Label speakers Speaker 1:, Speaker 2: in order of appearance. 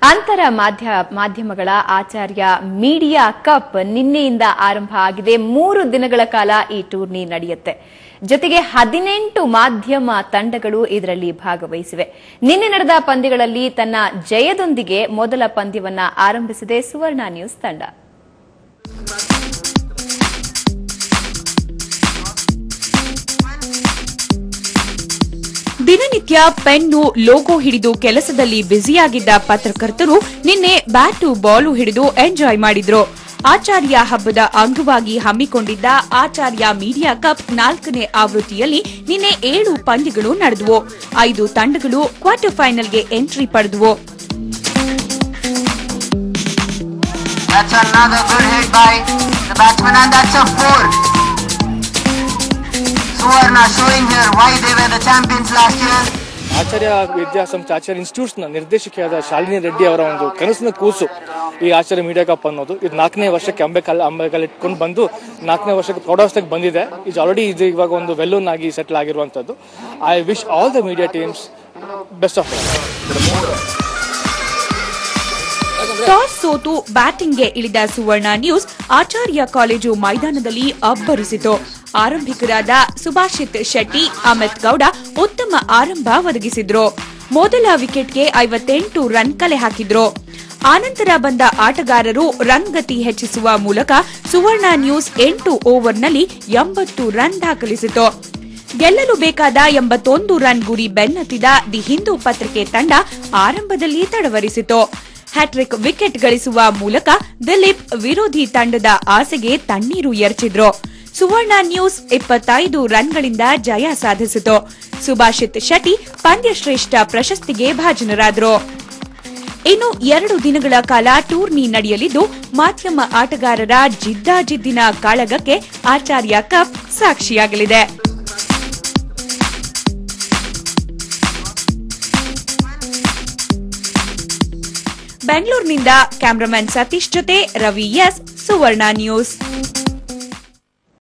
Speaker 1: ಅಂತರ ಮಾಧ್ಯಮಗಳ ಆಚಾರ್ಯ media cup ನಿನ್ನೆಯಿಂದ ಆರಂಭ ಆಗಿದೆ. 3 ದಿನಗಳ ಕಾಲ ಈ ಟೂರ್ನಿ ನಡೆಯುತ್ತೆ. ಜೊತೆಗೆ 18 ಮಾಧ್ಯಮ ತಂಡಗಳು ಇದರಲ್ಲಿ ಭಾಗವಹಿಸಿವೆ. ನಿನ್ನೆ ನಡೆದ ಪಂದ್ಯಗಳಲ್ಲಿ ತನ್ನ ಜಯದೊಂದಿಗೆ ಮೊದಲ ಪಂದ್ಯವನ್ನ ಆರಂಭಿಸಿದೆ ಸುವರ್ಣ ನ್ಯೂಸ್ ತಂಡ.
Speaker 2: ದಿನನಿತ್ಯ ಪೆನ್ನು ಲೋಗೋ ಹಿಡಿದು ಕೆಲಸದಲ್ಲಿ ಬ್ಯುಸಿಯಾಗಿದ್ದ ಪತ್ರಕರ್ತರು ನಿನ್ನೆ ಬ್ಯಾಟು ಬಾಲು ಹಿಡಿದು ಎಂಜಾಯ್ ಮಾಡಿದ್ರು. ಆಚಾರ್ಯ ಹಬ್ಬದ ಅಂಗವಾಗಿ ಹಮ್ಮಿಕೊಂಡಿದ್ದ ಆಚಾರ್ಯ ಮೀಡಿಯಾ ಕಪ್ 4ನೇ ಆವೃತ್ತಿಯಲ್ಲಿ ನಿನ್ನೆ 7 ಪಂದ್ಯಗಳು ನಡೆದವು. 5 ತಂಡಗಳು ಕ್ವಾರ್ಟರ್ ಫೈನಲ್ಗೆ ಎಂಟ್ರಿ ಪಡೆದವು.
Speaker 3: ಆಚಾರ್ಯ ವಿದ್ಯಾಸಂಸ್ಥೆ ಆಚಾರ್ಯ ಇನ್ಸ್ಟಿಟ್ಯೂಟ್ಸ್ ನ ನಿರ್ದೇಶಕಿಯಾದ ಶಾಲಿನಿ ರೆಡ್ಡಿ ಅವರ ಒಂದು ಕನಸಿನ ಕೂಸು ಈ ಆಚಾರ್ಯ ಮೀಡಿಯಾ ಕಪ್ ಅನ್ನೋದು. ಇದು 4ನೇ ವರ್ಷಕ್ಕೆ ಅಂಬೆಕಾಲ್ ಇಟ್ಕೊಂಡು ಬಂದು 4ನೇ ವರ್ಷಕ್ಕೆ ಪ್ರೌಢಾವಸ್ಥೆಗೆ ಬಂದಿದೆ. ಇದು ಆಲ್ರೆಡಿ ಇವಾಗ ಒಂದು ವೆಲ್ಲೂನ್ ಆಗಿ ಸೆಟಲ್ ಆಗಿರುವಂತದ್ದು. I wish all the media teams best of luck.
Speaker 2: Toss ಸೋತು ಬ್ಯಾಟಿಂಗ್ಗೆ ಇಳಿದ ಸುವರ್ಣ ನ್ಯೂಸ್ ಆಚಾರ್ಯ ಕಾಲೇಜು ಮೈದಾನದಲ್ಲಿ ಅಬ್ಬರಿಸಿತು. ಆರಂಭಿಕರಾದ ಸುಭಾಷಿತ್ ಶೆಟ್ಟಿ, ಅಮಿತ್ ಗೌಡ ಉತ್ತಮ ಆರಂಭ ಒದಗಿಸಿದ್ರು. ಮೊದಲ ವಿಕೆಟ್ಗೆ 58 ರನ್ ಕಲೆ ಹಾಕಿದ್ರು. ಆನಂತರ ಬಂದ ಆಟಗಾರರು ರನ್ ಗತಿ ಹೆಚ್ಚಿಸುವ ಮೂಲಕ ಸುವರ್ಣ ನ್ಯೂಸ್ 8 ಓವರ್ನಲ್ಲಿ 80 ರನ್ ದಾಖಲಿಸಿತು. ಗೆಲ್ಲಲು ಬೇಕಾದ 81 ರನ್ ಗುರಿ ಬೆನ್ನತ್ತಿದ ದಿ ಹಿಂದೂ ಪತ್ರಿಕೆ ತಂಡ ಆರಂಭದಲ್ಲಿ ತಡವರಿಸಿತು. ಹ್ಯಾಟ್ರಿಕ್ ವಿಕೆಟ್ ಗಳಿಸುವ ಮೂಲಕ ದಿಲೀಪ್ ವಿರೋಧಿ ತಂಡದ ಆಸೆಗೆ ತಣ್ಣೀರು ಎರಚಿದ್ರು. ಸುವರ್ಣ ನ್ಯೂಸ್ 25 ರನ್ಗಳಿಂದ ಜಯ ಸಾಧಿಸಿತು. ಸುಭಾಷಿತ್ ಶೆಟ್ಟಿ ಪಂದ್ಯಶ್ರೇಷ್ಠ ಪ್ರಶಸ್ತಿಗೆ ಭಾಜನರಾದರು. ಇನ್ನು 2 ದಿನಗಳ ಕಾಲ ಟೂರ್ನಿ ನಡೆಯಲಿದ್ದು ಮಾಧ್ಯಮ ಆಟಗಾರರ ಜಿದ್ದಾಜಿದ್ದಿನ ಕಾಳಗಕ್ಕೆ ಆಚಾರ್ಯ ಕಪ್ ಸಾಕ್ಷಿಯಾಗಲಿದೆ. ಬೆಂಗಳೂರಿನಿಂದ ಕ್ಯಾಮರಾಮನ್ ಸತೀಶ್ ಜೊತೆ ರವಿ ಎಸ್, ಸುವರ್ಣ ನ್ಯೂಸ್.